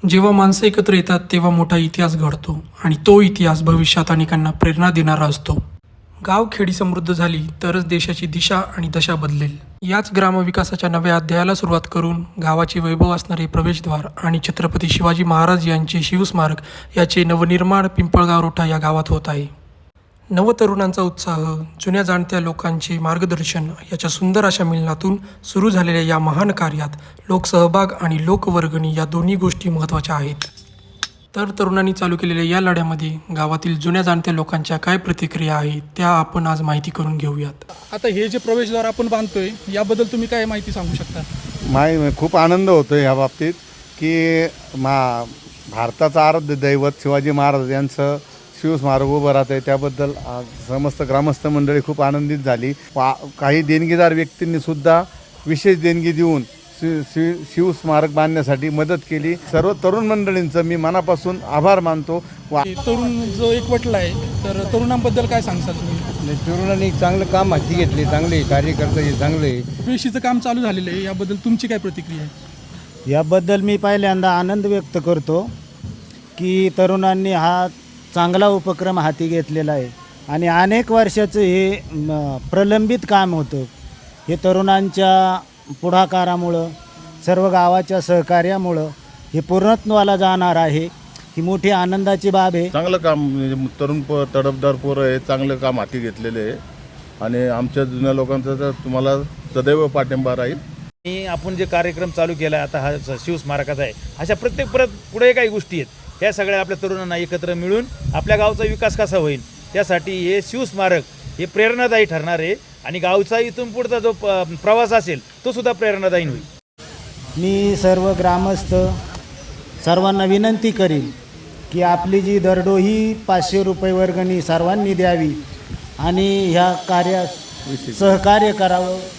जेव्हा माणसं एकत्र येतात तेव्हा मोठा इतिहास घडतो आणि तो इतिहास भविष्यात अनेकांना प्रेरणा देणारा असतो. गावखेडी समृद्ध झाली तरच देशाची दिशा आणि दशा बदलेल. याच ग्रामविकासाच्या नव्या अध्यायाला सुरुवात करून गावाचे वैभव असणारे प्रवेशद्वार आणि छत्रपती शिवाजी महाराज यांचे शिवस्मारक याचे नवनिर्माण पिंपळगाव रोठा या गावात होत आहे. नवतरुणांचा उत्साह, जुन्या जाणत्या लोकांचे मार्गदर्शन याच्या सुंदर अशा मिलनातून सुरू झालेल्या या महान कार्यात लोकसहभाग आणि लोकवर्गणी या दोन्ही गोष्टी महत्त्वाच्या आहेत. तर तरुणांनी चालू केलेल्या या लढ्यामध्ये गावातील जुन्या जाणत्या लोकांच्या काय प्रतिक्रिया आहेत त्या आपण आज माहिती करून घेऊयात. आता हे जे प्रवेशद्वार आपण बांधतोय याबद्दल तुम्ही काय माहिती सांगू शकता? खूप आनंद होतो ह्या बाबतीत की भारताचं आराध्य दैवत शिवाजी महाराज यांचं शिवस्मारक उभं राहतं आहे. त्याबद्दल समस्त ग्रामस्थ मंडळी खूप आनंदित झाली. काही देणगीदार व्यक्तींनीसुद्धा विशेष देणगी देऊन शिवस्मारक बांधण्यासाठी मदत केली. सर्व तरुण मंडळींचं मी मनापासून आभार मानतो. तरुण जो एकवटला आहे तर तरुणांबद्दल काय सांगसाल तुम्ही? तरुणांनी चांगलं काम हाती घेतले, चांगले कार्यकर्ते चांगले. प्रवेशीचं काम चालू झालेलं आहे याबद्दल तुमची काय प्रतिक्रिया आहे? याबद्दल मी पहिल्यांदा आनंद व्यक्त करतो की तरुणांनी हा चांगला उपक्रम हाती घेतलेला आहे आणि अनेक वर्षाचं हे प्रलंबित काम होतं. हे तरुणांच्या पुढाकारामुळं, सर्व गावाच्या सहकार्यामुळं हे पूर्णत्वाला जाणार आहे. ही मोठी आनंदाची बाब आहे. चांगलं काम तरुण तडफदार पोरं आहे, चांगलं काम हाती घेतलेले आहे आणि आमच्या जुन्या लोकांचा तर तुम्हाला सदैव पाठिंबा राहील. आपण जे कार्यक्रम चालू केला आता हा शिवस्मारकाचा आहे, अशा प्रत्येक पुढे काही गोष्टी आहेत त्या सगळ्या आपल्या तरुणांना एकत्र मिळून आपल्या गावचा विकास कसा होईल त्यासाठी हे शिवस्मारक हे प्रेरणादायी ठरणार आहे आणि गावचा इथून पुढचा जो प्रवास असेल तो सुद्धा प्रेरणादायी होईल. मी सर्व ग्रामस्थ सर्वांना विनंती करीन की आपली जी दरडोई 500 रुपये वर्गणी सर्वांनी द्यावी आणि ह्या कार्यात सहकार्य करावं.